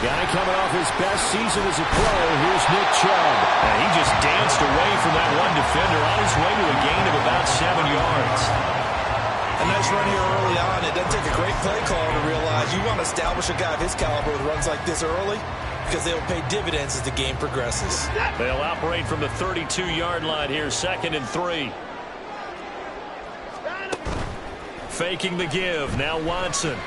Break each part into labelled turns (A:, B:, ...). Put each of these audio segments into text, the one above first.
A: guy coming off his best season as a pro, here's Nick Chubb.
B: And he just danced away from that one defender on his way to a gain of about 7 yards.
C: A nice run here early on. It doesn't take a great play call to realize you want to establish a guy of his caliber with runs like this early, because they'll pay dividends as the game progresses.
B: They'll operate from the 32-yard line here, 2nd and 3. Faking the give. Now Watson.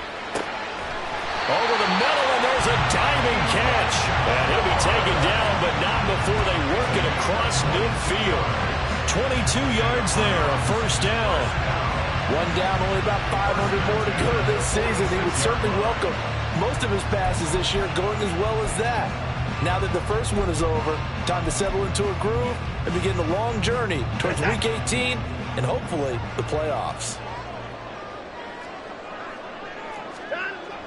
B: Over the middle, and there's a diving catch. And he'll be taken down, but not before they work it across midfield. 22 yards there, a first down.
D: One down, only about 500 more to go this season. He would certainly welcome most of his passes this year going as well as that. Now that the first one is over, time to settle into a groove and begin the long journey towards Week 18 and hopefully the playoffs.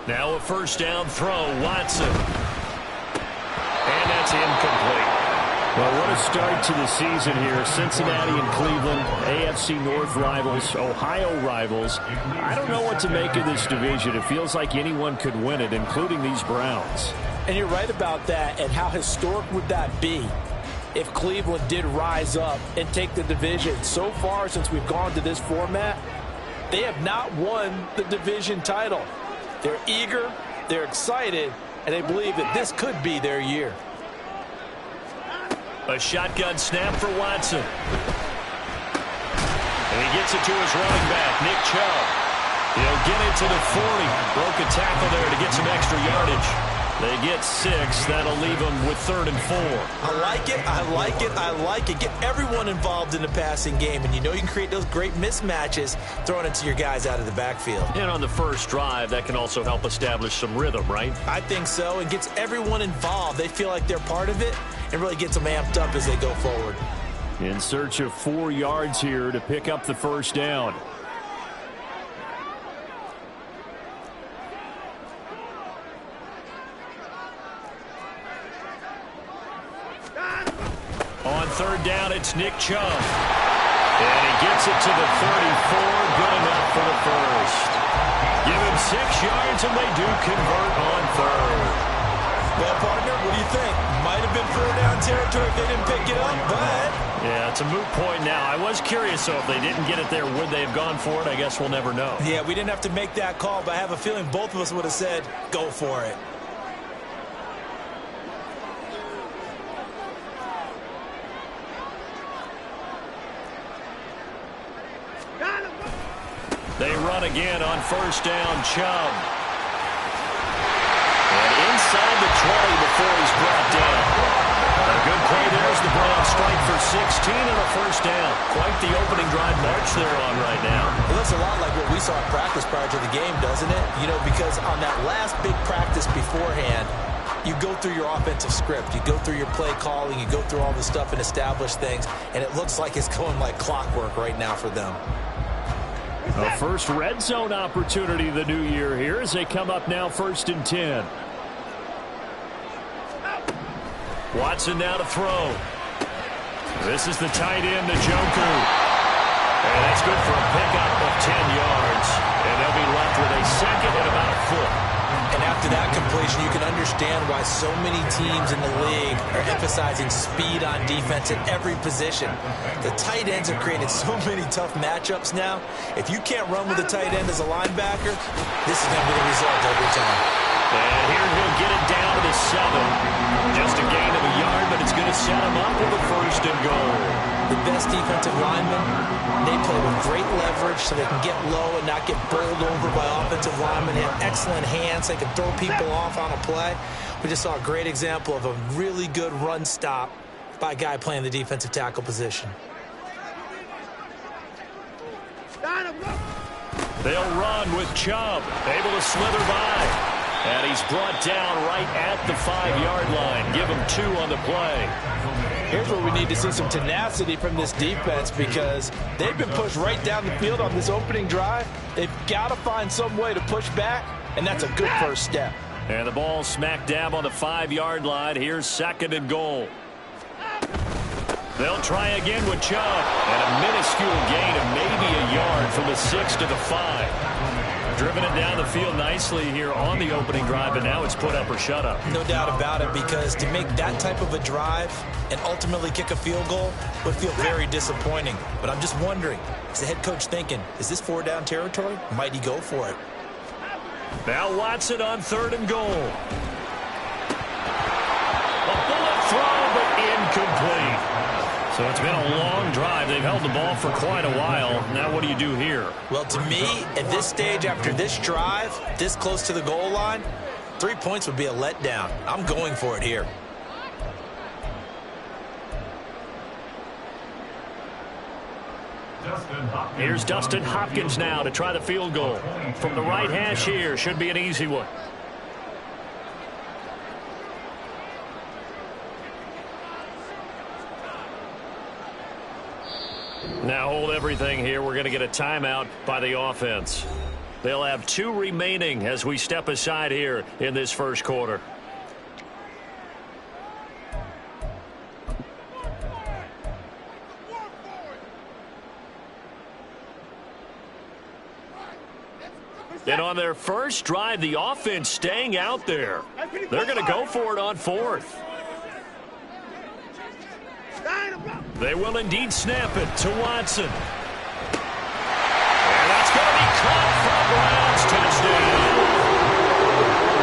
B: Now a first down throw, Watson. And that's incomplete.
A: Well, what a start to the season here. Cincinnati and Cleveland, AFC North rivals, Ohio rivals. I don't know what to make of this division. It feels like anyone could win it, including these Browns.
D: And you're right about that. And how historic would that be if Cleveland did rise up and take the division? So far, since we've gone to this format, they have not won the division title. They're eager, they're excited, and they believe that this could be their year.
B: A shotgun snap for Watson. And he gets it to his running back, Nick Chubb. He'll get it to the 40. Broke a tackle there to get some extra yardage. They get 6. That'll leave them with 3rd and 4.
C: I like it, I like it, I like it. Get everyone involved in the passing game, and you know you can create those great mismatches throwing it to your guys out of the backfield.
B: And on the first drive, that can also help establish some rhythm, right?
C: I think so. It gets everyone involved. They feel like they're part of it, and really gets them amped up as they go forward.
A: In search of 4 yards here to pick up the first down.
B: On 3rd down, it's Nick Chubb. And he gets it to the 34. Good enough for the first. Give him 6 yards, and they do convert on 3rd.
C: Well, partner, what do you think? Might have been 4-down territory if they didn't pick it up, but...
B: Yeah, it's a moot point now. I was curious, so if they didn't get it there, would they have gone for it? I guess we'll never know.
C: Yeah, we didn't have to make that call, but I have a feeling both of us would have said, go for it.
B: They run again on first down, Chubb. And inside the 20 before he's brought down. A good play there as the Browns strike for 16 and a first down. Quite the opening drive march they're on right now.
C: It looks a lot like what we saw in practice prior to the game, doesn't it? You know, because on that last big practice beforehand, you go through your offensive script. You go through your play calling. You go through all the stuff and establish things. And it looks like it's going like clockwork right now for them.
A: A first red zone opportunity the new year here as they come up now 1st and 10.
B: Watson now to throw. This is the tight end, Njoku. And that's good for a pickup of 10 yards. And they'll be left with a 2nd and about a foot.
C: And after that completion, you can understand why so many teams in the league are emphasizing speed on defense at every position. The tight ends have created so many tough matchups now. If you can't run with a tight end as a linebacker, this is going to be the result every time.
B: And here he'll get it down to the 7. Just a gain of a yard, but it's going to set him up with a 1st and goal.
C: The best defensive linemen, they play with great leverage so they can get low and not get bowled over by offensive linemen. They have excellent hands. They can throw people off on a play. We just saw a great example of a really good run stop by a guy playing the defensive tackle position.
B: They'll run with Chubb, able to slither by. And he's brought down right at the 5-yard line. Give him 2 on the play.
D: Here's where we need to see some tenacity from this defense because they've been pushed right down the field on this opening drive. They've got to find some way to push back, and that's a good first step.
B: And the ball smack dab on the 5-yard line. Here's 2nd and goal. They'll try again with Chubb. And a minuscule gain of maybe a yard from the 6 to the 5. driven it down the field nicely here on the opening drive, and now it's put up or shut up.
C: No doubt about it, because to make that type of a drive and ultimately kick a field goal would feel very disappointing. But I'm just wondering, is the head coach thinking, is this 4-down territory? Might he go for it?
B: Now Watson on 3rd and goal. A bullet throw, but incomplete. So it's been a long drive. They've held the ball for quite a while. Now what do you do here?
C: Well, to me, at this stage, after this drive, this close to the goal line, 3 points would be a letdown. I'm going for it here.
B: Here's Dustin Hopkins now to try the field goal. From the right hash here, should be an easy one. Now hold everything here. We're going to get a timeout by the offense. They'll have 2 remaining as we step aside here in this first quarter. And on their first drive, the offense staying out there. They're going to go for it on 4th. They will indeed snap it to Watson. And that's going to be caught from Browns touchdown.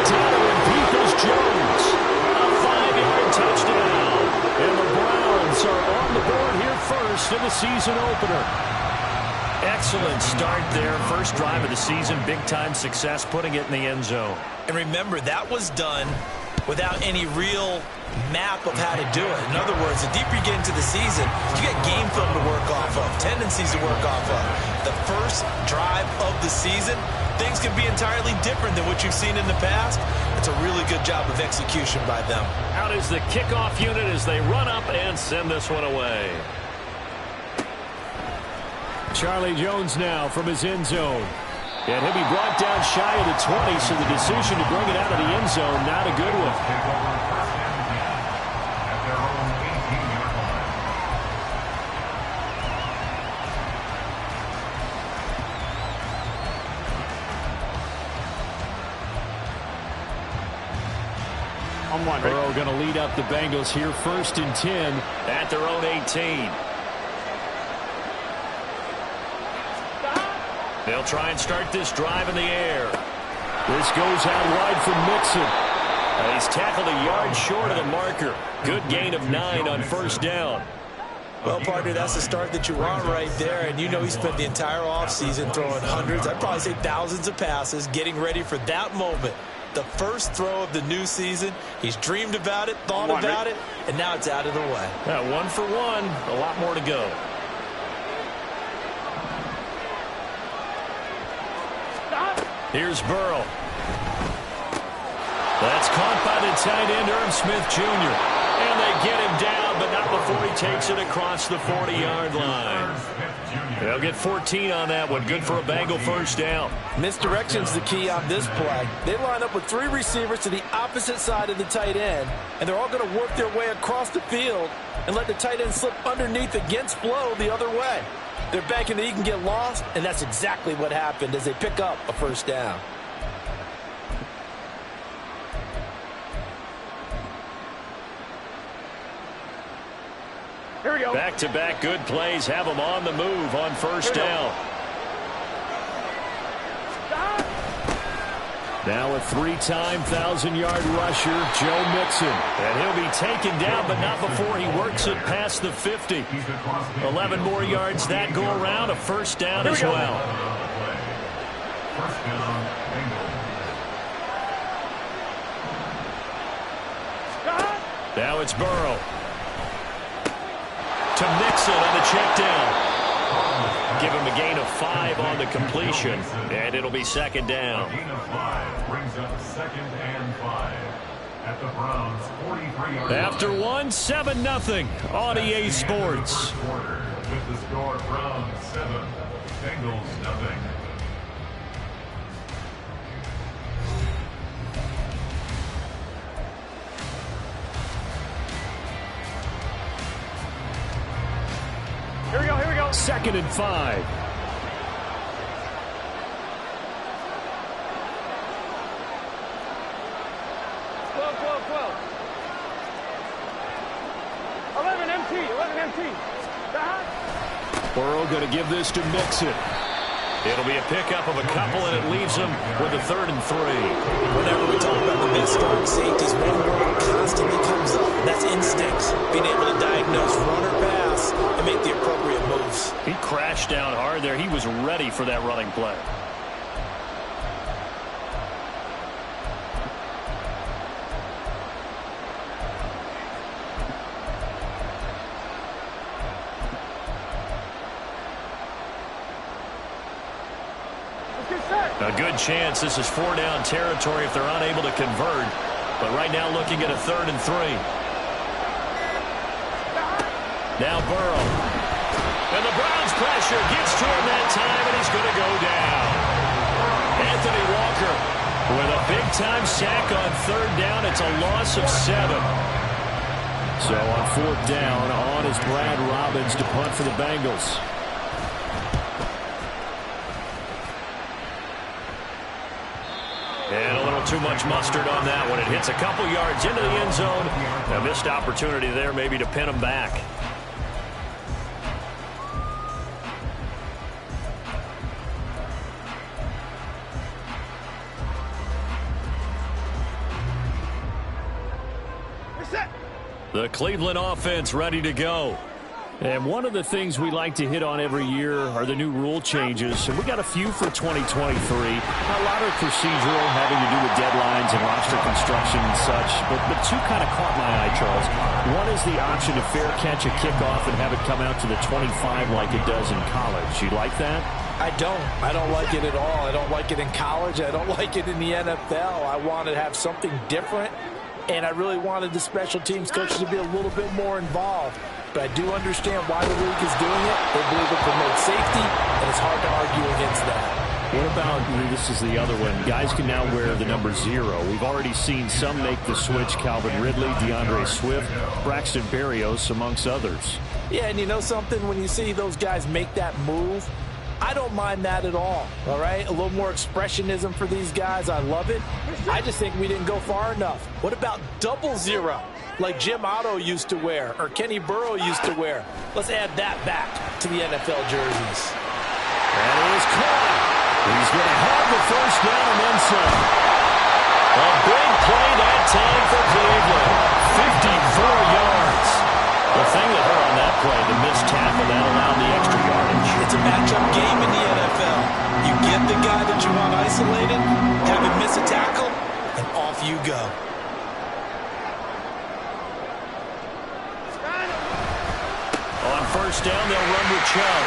B: Donovan Peoples-Jones, a 5-yard touchdown. And the Browns are on the board here first in the season opener. Excellent start there. First drive of the season, big-time success, putting it in the end zone.
C: And remember, that was done without any real map of how to do it. In other words, the deeper you get into the season, you get game film to work off of, tendencies to work off of. The first drive of the season, things can be entirely different than what you've seen in the past. It's a really good job of execution by them.
B: Out is the kickoff unit as they run up and send this one away.
A: Charlie Jones now from his end zone. And he'll be brought down shy of the 20, so the decision to bring it out of the end zone, not a good one. Burrow going to lead up the Bengals here 1st and 10
B: at their own 18. They'll try and start this drive in the air.
A: This goes out wide for Mixon.
B: He's tackled a yard short of the marker. Good gain of 9 on 1st down.
C: Well, partner, that's the start that you want right there. And you know he spent the entire offseason throwing hundreds, I'd probably say thousands of passes, getting ready for that moment. The first throw of the new season. He's dreamed about it, thought about it, and now it's out of the way.
B: Yeah, 1 for 1. A lot more to go. Here's Burrow. That's caught by the tight end, Irv Smith Jr. And they get him down, but not before he takes it across the 40-yard line. They'll get 14 on that one. Good for a Bengal first down.
D: Misdirection's the key on this play. They line up with 3 receivers to the opposite side of the tight end, and they're all going to work their way across the field and let the tight end slip underneath against flow the other way. They're banking that he can get lost, and that's exactly what happened as they pick up a first down.
A: Here we go.
B: Back-to-back good plays have them on the move on first down.
A: Now a 3-time 1,000-yard rusher, Joe Mixon.
B: And he'll be taken down, but not before he works it past the 50. 11 more yards that go around, a first down as well. Now it's Burrow. To Mixon on the check down. Give him a gain of 5 on the completion, and it'll be second down.
E: Brings up 2nd and 5 at the Browns 43-yard line.
B: After 7-0 on EA Sports.
E: With the score, Browns 7, Bengals 0.
A: Here we go. 2nd and 5. Burrow going to give this to Mixon.
B: It'll be a pickup of a couple, and it leaves them with a 3rd and 3.
C: Whenever we talk about the best starting safeties, one word constantly comes up, and that's instincts. Being able to diagnose run or pass and make the appropriate moves.
B: He crashed down hard there. He was ready for that running play. A good chance this is 4-down territory if they're unable to convert. But right now looking at a 3rd and 3. Now Burrow. And the Browns pressure gets to him that time, and he's going to go down. Anthony Walker with a big-time sack on 3rd down. It's a loss of 7.
A: So on 4th down, on is Brad Robbins to punt for the Bengals.
B: And a little too much mustard on that one. It hits a couple yards into the end zone. A missed opportunity there maybe to pin him back. The Cleveland offense ready to go.
A: And one of the things we like to hit on every year are the new rule changes. And we got a few for 2023. A lot are procedural, having to do with deadlines and roster construction and such. But two kind of caught my eye, Charles. One is the option to fair catch a kickoff and have it come out to the 25 like it does in college. You like that?
D: I don't. I don't like it at all. I don't like it in college. I don't like it in the NFL. I want to have something different. And I really wanted the special teams coaches to be a little bit more involved. But I do understand why the league is doing it. They believe it promotes safety, and it's hard to argue against that.
A: What about, this is the other one, guys can now wear the number 0. We've already seen some make the switch, Calvin Ridley, DeAndre Swift, Braxton Berrios, amongst others.
D: Yeah, and you know something? When you see those guys make that move, I don't mind that at all right? A little more expressionism for these guys. I love it. I just think we didn't go far enough. What about 0 like Jim Otto used to wear or Kenny Burrow used to wear? Let's add that back to the NFL jerseys.
A: And it is caught. He's going to have the 1st down and then some.
B: A big play that time for Cleveland. 54 yards. The thing that hurt on that play, the missed tackle, that allowed the extra yardage.
C: It's a matchup game in the NFL. You get the guy that you want isolated, have him miss a tackle, and off you go.
B: On 1st down, they'll run with Chubb.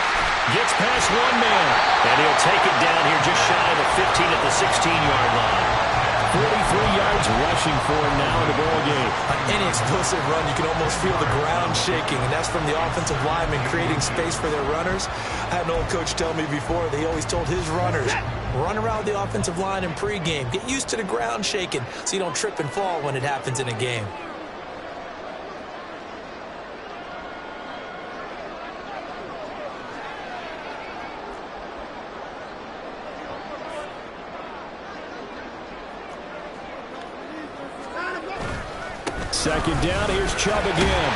B: Gets past one man, and he'll take it down here just shy of the 15 at the 16-yard line.
A: 43 yards rushing for him now in the ball game.
C: On any explosive run, you can almost feel the ground shaking, and that's from the offensive linemen creating space for their runners. I had an old coach tell me before, they always told his runners, run around the offensive line in pregame. Get used to the ground shaking so you don't trip and fall when it happens in a game.
A: Second down, here's Chubb again.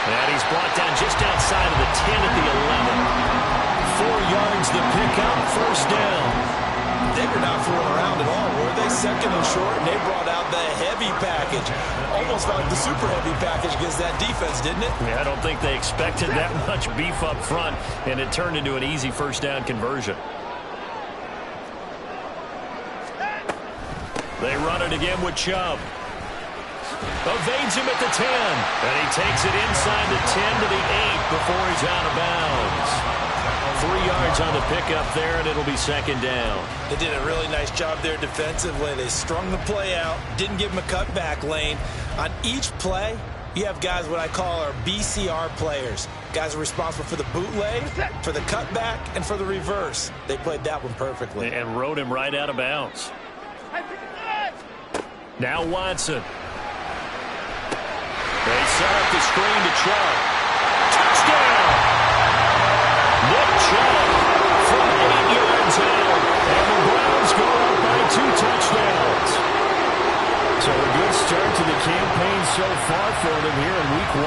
B: And he's brought down just outside of the 10 at the 11. 4 yards the pickup, 1st down.
C: They were not fooling around at all, were they? 2nd and short, and they brought out the heavy package. Almost like the super heavy package against that defense, didn't it?
B: Yeah, I don't think they expected that much beef up front, and it turned into an easy 1st down conversion. They run it again with Chubb. Evades him at the 10, and he takes it inside the 10 to the 8 before he's out of bounds. 3 yards on the pickup there, and it'll be 2nd down.
C: They did a really nice job there defensively. They strung the play out, didn't give him a cutback lane. On each play, you have guys what I call our BCR players. Guys are responsible for the bootleg, for the cutback, and for the reverse. They played that one perfectly.
B: And rode him right out of bounds. Now Watson. They set up the screen to Chubb. Touchdown! Nick Chubb from 8 yards out. And the Browns go up by 2 touchdowns.
A: So a good start to the campaign so far for them here in week 1.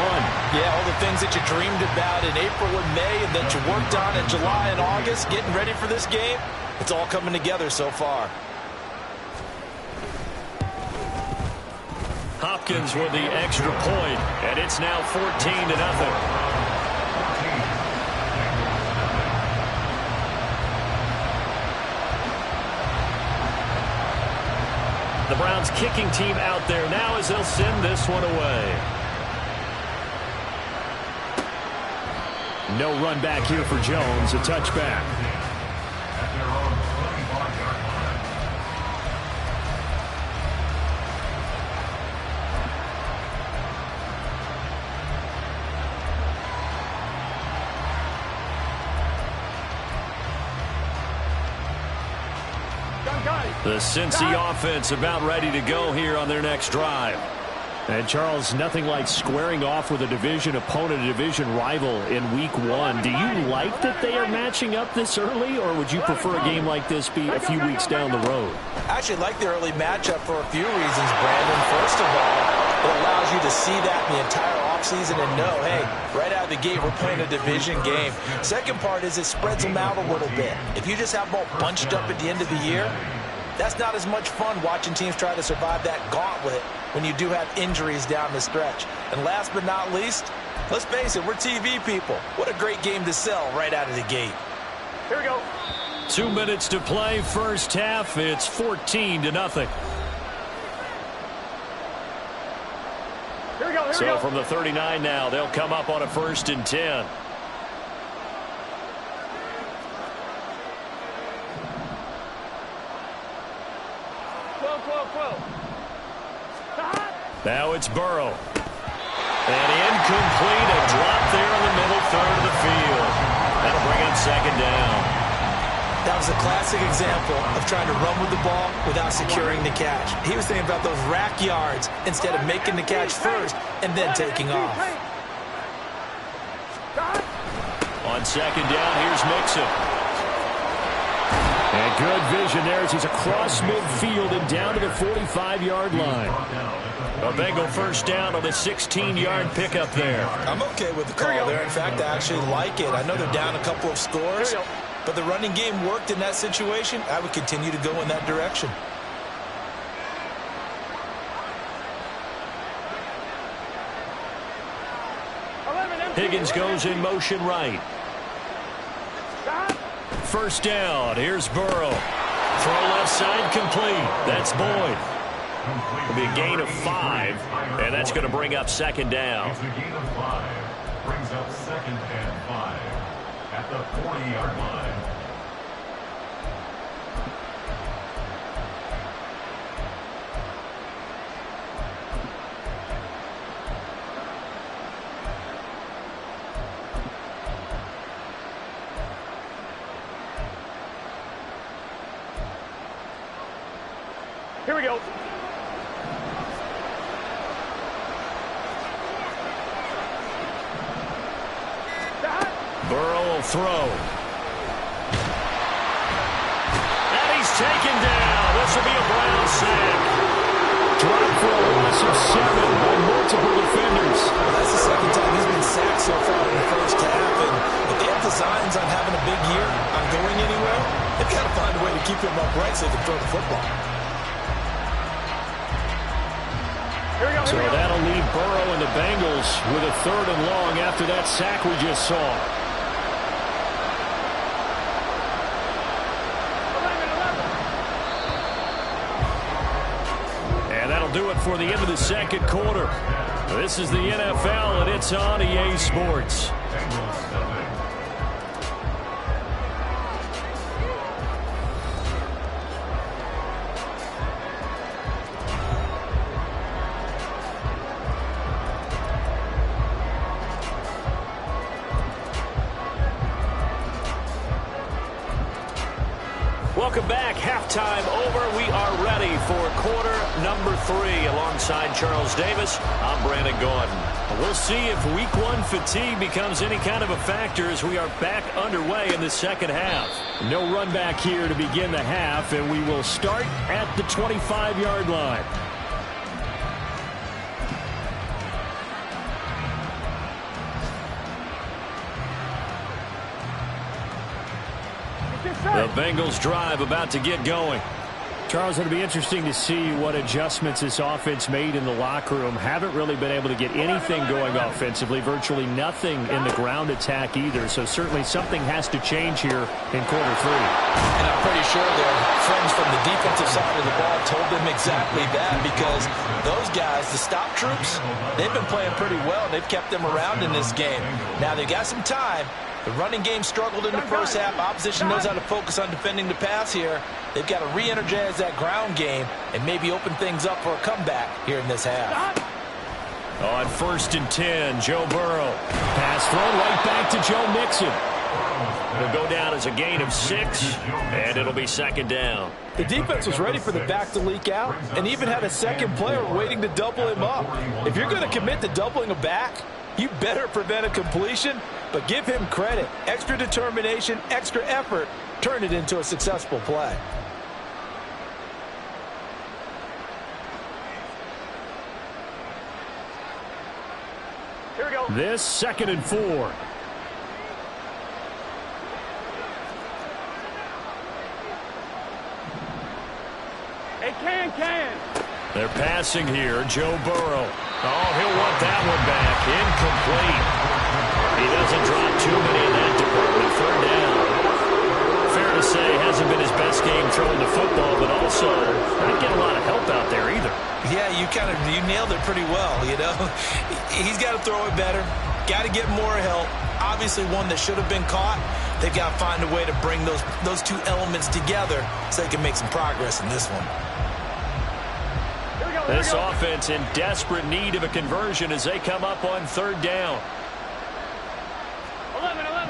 D: Yeah, all the things that you dreamed about in April and May and that you worked on in July and August, getting ready for this game, it's all coming together so far.
B: Hopkins with the extra point, and it's now 14-0. The Browns kicking team out there now as they'll send this one away.
A: No run back here for Jones, a touchback.
E: At their own 25-yard line.
B: The Cincy offense about ready to go here on their next drive.
A: And Charles, nothing like squaring off with a division opponent, a division rival in week one. Do you like that they are matching up this early, or would you prefer a game like this be a few weeks down the road?
D: I actually like the early matchup for a few reasons, Brandon. First of all, it allows you to see that in the entire offseason and know, hey, right out of the gate, we're playing a division game. Second part is it spreads them out a little bit. If you just have them all bunched up at the end of the year, that's not as much fun watching teams try to survive that gauntlet when you do have injuries down the stretch. And last but not least, let's face it, we're TV people. What a great game to sell right out of the gate.
F: Here we go.
B: 2 minutes to play, first half. It's 14-0.
F: Here we go.
B: So from the 39 now, they'll come up on a 1st and 10. Now it's Burrow. And incomplete, a drop there in the middle third of the field. That'll bring up 2nd down.
D: That was a classic example of trying to run with the ball without securing the catch. He was thinking about those rack yards instead of making the catch first and then taking off.
B: On 2nd down, here's Mixon.
A: And good vision there as he's across midfield and down to the 45-yard line.
B: A Bengal first down on the 16-yard pickup there.
D: I'm okay with the call there. In fact, I actually like it. I know they're down a couple of scores, but the running game worked in that situation. I would continue to go in that direction.
B: Higgins goes in motion right. First down. Here's Burrow. Throw left side complete. That's Boyd. It'll be a gain of 5, and that's going to bring up 2nd down.
E: It's a gain of 5. Brings up 2nd and 5 at the 40-yard line.
F: Here we go.
B: Burrow will throw. And he's taken down. This will be a Brown sack.
A: Drop for a loss of 7 by multiple defenders.
D: Well, that's the 2nd time he's been sacked so far in the first half. And if they have designs on having a big year, on going anywhere, they've got to find a way to keep him upright so they can throw the football.
A: So that'll leave Burrow and the Bengals with a 3rd and long after that sack we just saw. And that'll do it for the end of the 2nd quarter. This is the NFL, and it's on EA Sports.
B: Welcome back. Halftime over. We are ready for quarter number 3. Alongside Charles Davis, I'm Brandon Gordon. We'll see if week 1 fatigue becomes any kind of a factor as we are back underway in the 2nd half.
A: No run back here to begin the half, and we will start at the 25-yard line.
B: The Bengals drive about to get going.
A: Charles, it'll be interesting to see what adjustments this offense made in the locker room. Haven't really been able to get anything going offensively, virtually nothing in the ground attack either. So certainly something has to change here in quarter 3.
C: And I'm pretty sure their friends from the defensive side of the ball told them exactly that, because those guys, the stop troops, they've been playing pretty well. They've kept them around in this game. Now they've got some time. The running game struggled in the first half. Opposition knows how to focus on defending the pass here. They've got to re-energize that ground game and maybe open things up for a comeback here in this half.
B: On 1st and 10, Joe Burrow. Pass thrown right back to Joe Mixon. Will go down as a gain of 6, and it'll be 2nd down.
D: The defense was ready for the back to leak out and even had a second player waiting to double him up. If you're going to commit to doubling a back, you better prevent a completion, but give him credit. Extra determination, extra effort, turn it into a successful play.
F: Here we go.
A: This 2nd and 4.
F: Hey, can.
B: They're passing here, Joe Burrow. Oh, he'll want that one back. Incomplete. He doesn't drop too many in that department. 3rd down. Fair to say, hasn't been his best game throwing the football, but also not getting a lot of help out there either.
C: Yeah, you nailed it pretty well, you know. He's got to throw it better. Got to get more help. Obviously one that should have been caught. They've got to find a way to bring those two elements together so they can make some progress in this one.
B: This offense in desperate need of a conversion as they come up on 3rd down.
F: 11. 11.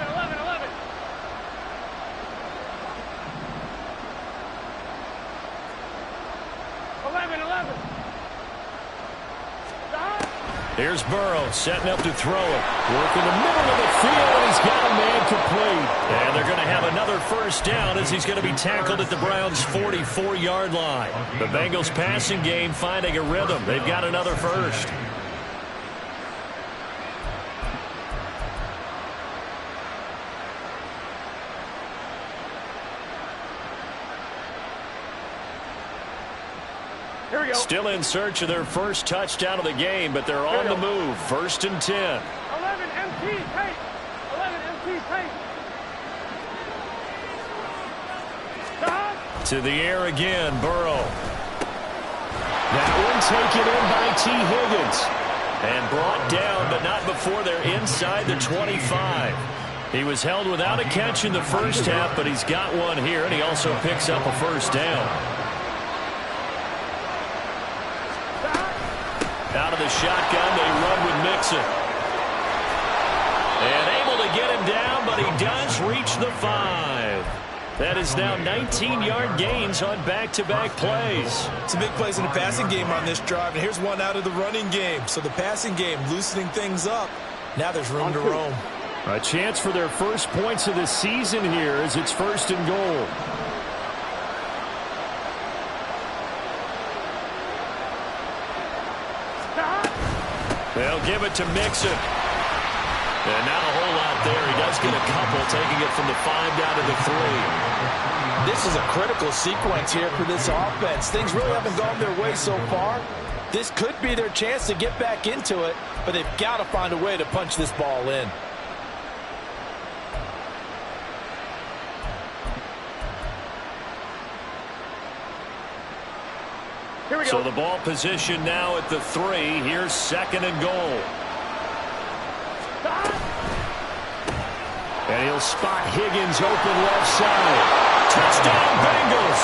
B: Here's Burrow setting up to throw it. Working the middle of the field, and he's got a man complete. And they're going to have another 1st down as he's going to be tackled at the Browns' 44-yard line. The Bengals passing game finding a rhythm. They've got another 1st.
F: Here we go.
B: Still in search of their 1st touchdown of the game, but they're on the move. 1st and 10.
F: 11 MT tape. 11 MT tape. Stop.
B: To the air again, Burrow.
A: That one taken in by T. Higgins.
B: And brought down, but not before they're inside the 25. He was held without a catch in the first half, but he's got one here, and he also picks up a 1st down. Out of the shotgun, they run with Mixon. And able to get him down, but he does reach the 5. That is now 19-yard gains on back-to-back plays.
C: Some big plays in the passing game on this drive, and here's one out of the running game. So the passing game loosening things up. Now there's room to roam.
A: A chance for their 1st points of the season here as it's 1st and goal.
B: They'll give it to Mixon. And not a whole lot there. He does get a couple, taking it from the 5 down to the 3.
D: This is a critical sequence here for this offense. Things really haven't gone their way so far. This could be their chance to get back into it, but they've got to find a way to punch this ball in.
F: Here we go.
B: So the ball position now at the 3. Here's 2nd and goal.
A: And he'll spot Higgins open left side.
B: Touchdown Bengals.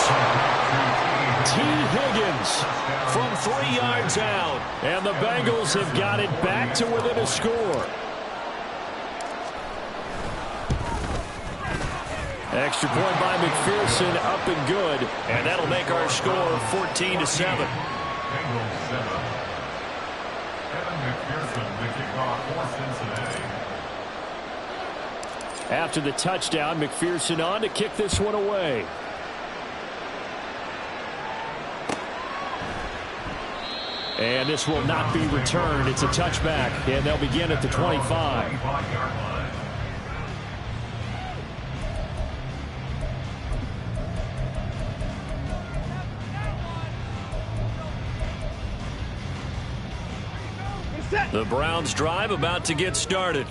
A: T. Higgins from 3 yards out. And the Bengals have got it back to within a score. Extra point by McPherson, up and good.
B: And that'll make our score 14-7.
E: Bengals 7. Kevin McPherson, the kickoff for Cincinnati.
A: After the touchdown, McPherson on to kick this one away. And this will not be returned. It's a touchback, and they'll begin at the 25.
B: The Browns drive about to get started.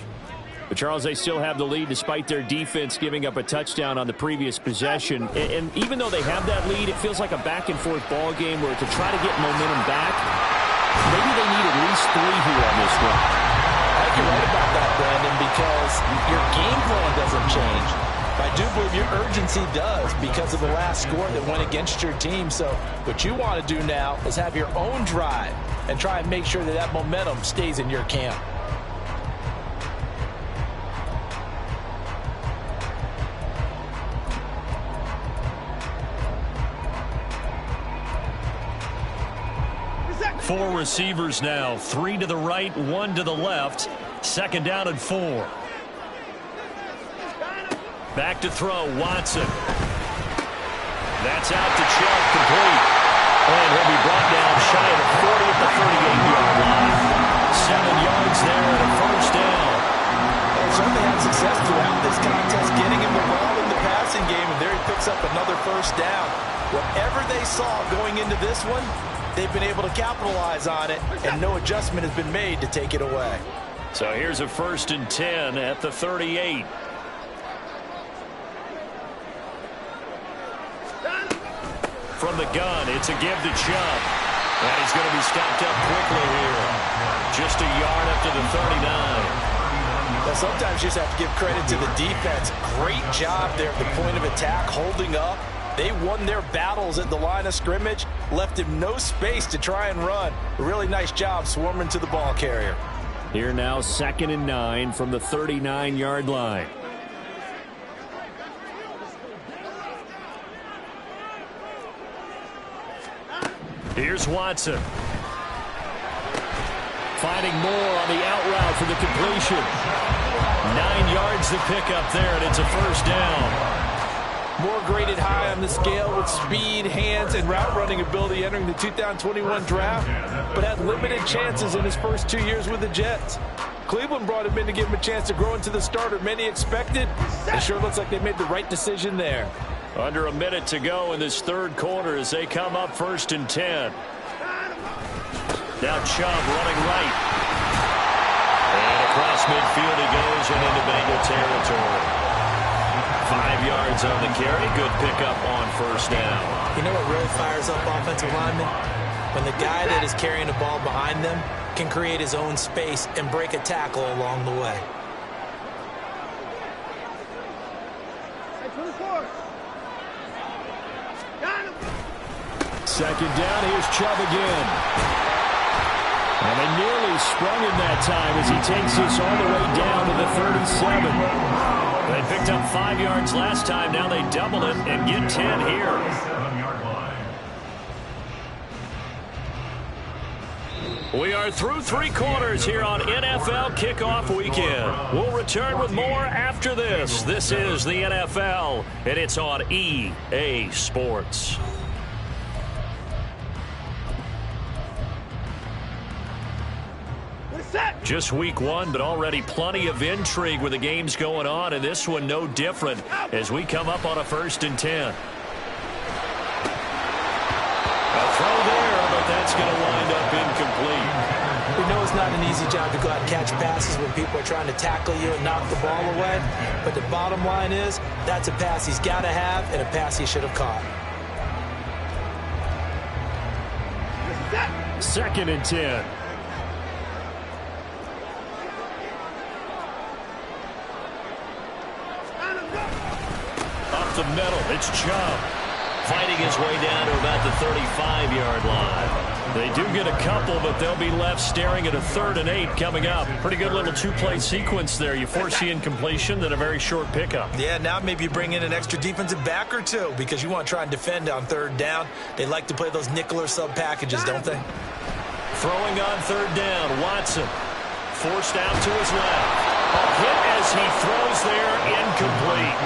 A: But Charles, they still have the lead despite their defense giving up a touchdown on the previous possession. And even though they have that lead, it feels like a back-and-forth ball game where to try to get momentum back, maybe they need at least 3 here on this one.
D: I think you're right about that, Brandon, because your game plan doesn't change. I do believe your urgency does because of the last score that went against your team. So what you want to do now is have your own drive and try and make sure that that momentum stays in your camp.
B: Four receivers now, 3 to the right, 1 to the left. Second down and 4. Back to throw, Watson. That's out to Chubb, complete. And he'll be brought down shy of the 40 at the 38-yard line. 7 yards there and a first down.
D: Well, certainly had success throughout this contest, getting him the ball in the passing game, and there he picks up another first down. Whatever they saw going into this one, they've been able to capitalize on it, and no adjustment has been made to take it away.
B: So here's a 1st and 10 at the 38. From the gun, it's a give to Chubb. And he's going to be stopped up quickly here. Just a yard up to the 39.
D: Well, sometimes you just have to give credit to the defense. Great job there at the point of attack, holding up. They won their battles at the line of scrimmage, left him no space to try and run. A really nice job swarming to the ball carrier.
A: Here now, 2nd and 9 from the 39-yard line.
B: Here's Watson.
A: Finding more on the out route for the completion.
B: 9 yards to pick up there, and it's a first down.
D: More graded high on the scale with speed, hands, and route running ability entering the 2021 draft, but had limited chances in his first 2 years with the Jets. Cleveland brought him in to give him a chance to grow into the starter many expected. It sure looks like they made the right decision there.
B: Under a minute to go in this 3rd quarter as they come up 1st and 10. Now Chubb running right. And across midfield he goes and into Bengal territory. 5 yards on the carry. Good pickup on first down.
C: You know what really fires up offensive linemen? When the guy that is carrying the ball behind them can create his own space and break a tackle along the way.
A: Second down, here's Chubb again. And they nearly sprung him that time as he takes this all the way down to the 37.
B: They picked up 5 yards last time. Now they double it and get 10 here.
E: 7-yard line.
B: We are through 3 quarters here on NFL Kickoff Weekend. We'll return with more after this. This is the NFL, and it's on EA Sports. Just week 1, but already plenty of intrigue with the games going on, and this one no different as we come up on a 1st and 10. A throw there, but that's going to wind up incomplete.
C: We know it's not an easy job to go out and catch passes when people are trying to tackle you and knock the ball away, but the bottom line is that's a pass he's got to have and a pass he should have caught.
A: 2nd and 10.
B: Up the middle, it's Chubb. Fighting his way down to about the 35-yard line. They do get a couple, but they'll be left staring at a 3rd and 8 coming up. Pretty good little 2-play sequence there. You force the incompletion, then a very short pickup.
D: Yeah, now maybe you bring in an extra defensive back or two because you want to try and defend on 3rd down. They like to play those nickel or sub packages, don't they?
B: Throwing on 3rd down, Watson. Forced out to his left. A hit as he throws there, incomplete.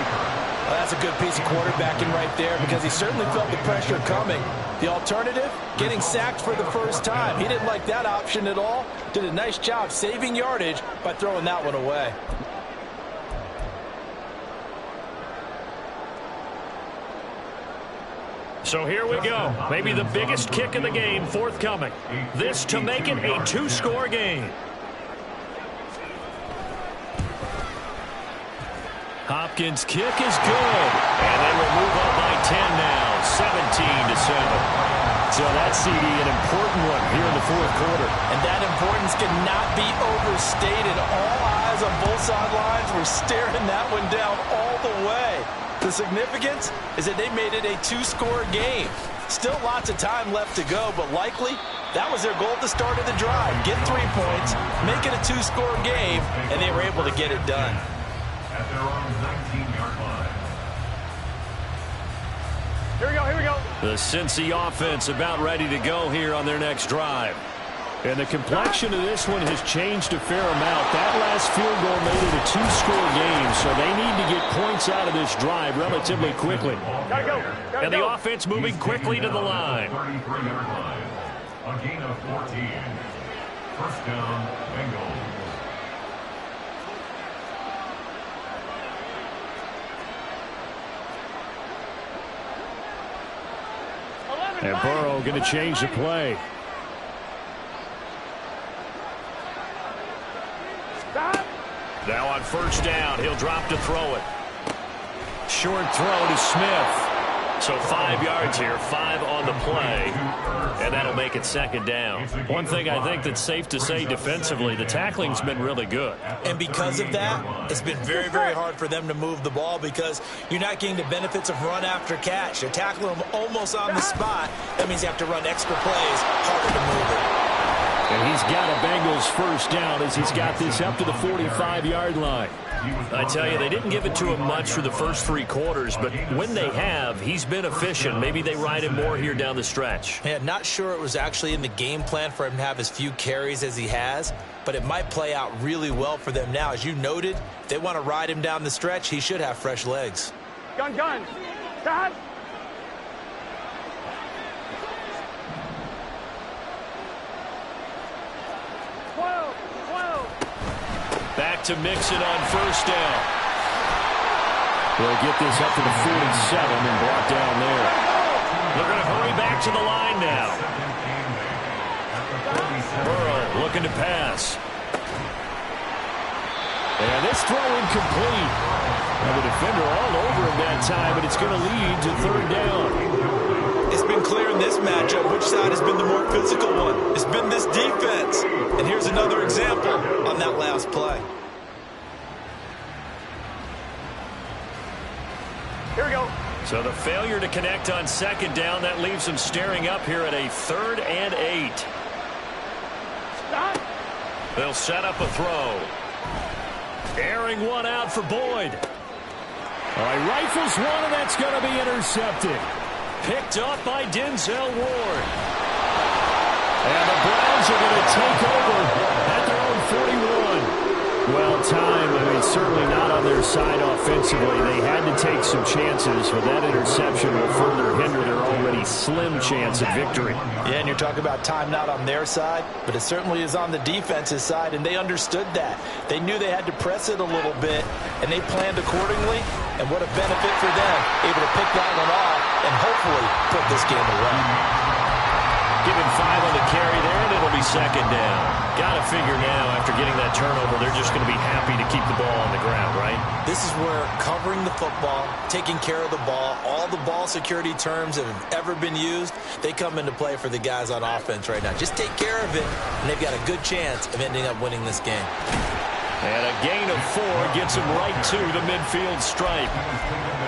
D: Well, that's a good piece of quarterbacking right there because he certainly felt the pressure coming. The alternative, getting sacked for the first time. He didn't like that option at all. Did a nice job saving yardage by throwing that one away.
B: So here we go. Maybe the biggest kick of the game forthcoming. This to make it a 2-score game. Hopkins' kick is good. And they will move up by 10 now, 17-7. So that CD, an important one here in the fourth quarter.
D: And that importance cannot be overstated. All eyes on both sidelines were staring that one down all the way. The significance is that they made it a two-score game. Still lots of time left to go, but likely that was their goal at the start of the drive. Get 3 points, make it a two-score game, and they were able to get it done.
E: At their own 19-yard line.
F: Here we go, here we go.
B: The Cincy offense about ready to go here on their next drive.
A: And the complexion of this one has changed a fair amount. That last field goal made it a two-score game, so they need to get points out of this drive relatively quickly.
F: Gotta go. Gotta
B: And the
F: go.
B: offense moving quickly to the line.
E: 33-yard line. A gain of 14. First down, Bengals.
A: And Burrow going to change the play.
F: Stop.
B: Now on first down, he'll drop to throw it. Short throw to Smith. So 5 yards here, 5 on the play, and that'll make it second down. One thing I think that's safe to say defensively, the tackling's been really good.
C: And because of that, it's been very, very hard for them to move the ball because you're not getting the benefits of run after catch. You're tackling them almost on the spot. That means you have to run extra plays, harder to move it.
A: And he's got a Bengals first down as he's got this up to the 45-yard line.
B: I tell you, they didn't give it to him much for the first 3 quarters, but when they have, he's been efficient. Maybe they ride him more here down the stretch.
C: Yeah, not sure it was actually in the game plan for him to have as few carries as he has, but it might play out really well for them now. As you noted, if they want to ride him down the stretch, he should have fresh legs.
F: Gun, gun. Stop.
B: Back to Mixon on first down.
A: They'll get this up to the 47 and brought down there.
B: They're going to hurry back to the line now. Burrow looking to pass.
A: And this throw incomplete. And the defender all over him that time, but it's going to lead to third down.
C: It's been clear in this matchup which side has been the more physical one. It's been this defense. And here's another example on that last play.
F: Here we go.
B: So the failure to connect on second down, that leaves them staring up here at a 3rd and 8.
F: Stop.
B: They'll set up a throw. Airing one out for Boyd.
A: All right, rifles one, and that's going to be intercepted.
B: Picked up by Denzel Ward.
A: And the Browns are going to take over at their own 41. Well, time, certainly not on their side offensively. They had to take some chances, but that interception will further hinder their already slim chance at victory.
D: Yeah, and you're talking about time not on their side, but it certainly is on the defensive side, and they understood that. They knew they had to press it a little bit, and they planned accordingly, and what a benefit for them, able to pick that one off and hopefully put this game away.
B: Give him 5 on the carry there, and it'll be second down. Got to figure now, after getting that turnover, they're just going to be happy to keep the ball on the ground, right?
C: This is where covering the football, taking care of the ball, all the ball security terms that have ever been used, they come into play for the guys on offense right now. Just take care of it, and they've got a good chance of ending up winning this game.
B: And a gain of 4 gets him right to the midfield stripe.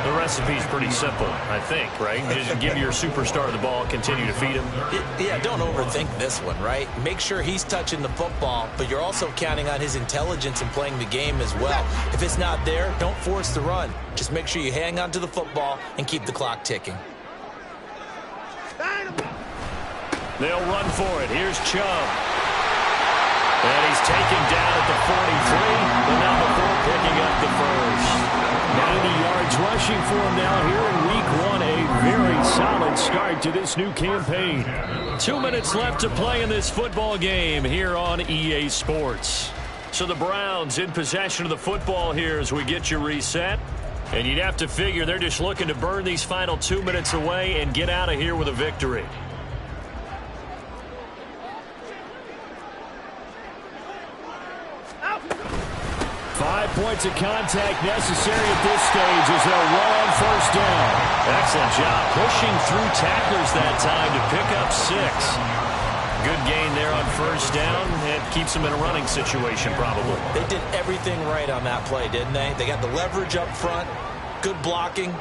B: The recipe's pretty simple, I think, right? Just give your superstar the ball, continue to feed him.
C: Yeah, don't overthink this one, right? Make sure he's touching the football, but you're also counting on his intelligence in playing the game as well. If it's not there, don't force the run. Just make sure you hang on to the football and keep the clock ticking.
B: They'll run for it. Here's Chubb. And he's taken down at the 43. The number 4 picking up the first.
A: 90 yards rushing for him now here in week 1. A very solid start to this new campaign.
B: 2 minutes left to play in this football game here on EA Sports. So the Browns in possession of the football here as we get you reset. And you'd have to figure they're just looking to burn these final 2 minutes away and get out of here with a victory.
A: points of contact necessary at this stage as they'll run on first down.
B: Excellent job pushing through tacklers that time to pick up 6. Good gain there on first down. It keeps them in a running situation probably.
C: They did everything right on that play, didn't they? They got the leverage up front, good blocking,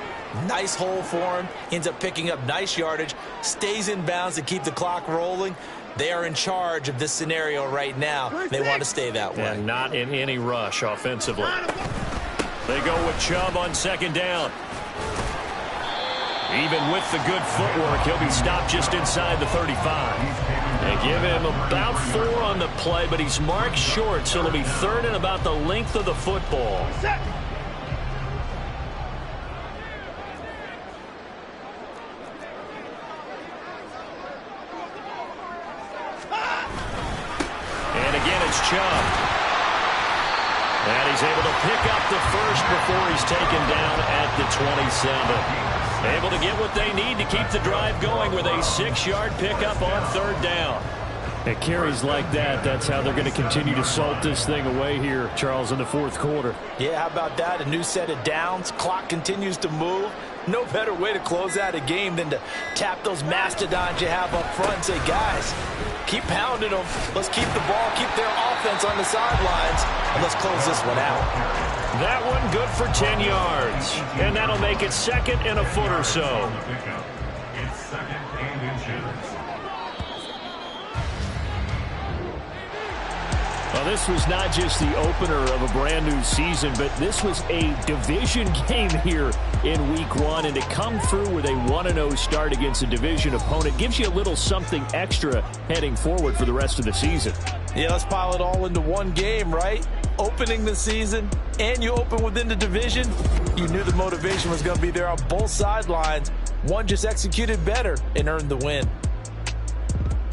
C: nice hole for him, ends up picking up nice yardage, stays in bounds to keep the clock rolling. They are in charge of this scenario right now. They want to stay that way.
B: And not in any rush offensively. They go with Chubb on second down. Even with the good footwork, he'll be stopped just inside the 35. They give him about 4 on the play, but he's marked short, so it'll be 3rd and about the length of the football. And again, it's Chubb. And he's able to pick up the first before he's taken down at the 27. Able to get what they need to keep the drive going with a 6-yard pickup on 3rd down.
A: At carries like that, that's how they're going to continue to salt this thing away here, Charles, in the 4th quarter.
D: Yeah, how about that? A new set of downs. Clock continues to move. No better way to close out a game than to tap those mastodons you have up front and say, guys, keep pounding them. Let's keep the ball, keep their offense on the sidelines, and let's close this one out.
B: That one good for 10 yards. And that'll make it 2nd and a foot or so.
E: It's 2nd and inches.
A: Well, this was not just the opener of a brand new season, but this was a division game here in week 1. And to come through with a 1-0 start against a division opponent gives you a little something extra heading forward for the rest of the season.
D: Yeah, let's pile it all into one game, right? Opening the season, and you open within the division. You knew the motivation was going to be there on both sidelines. One just executed better and earned the win.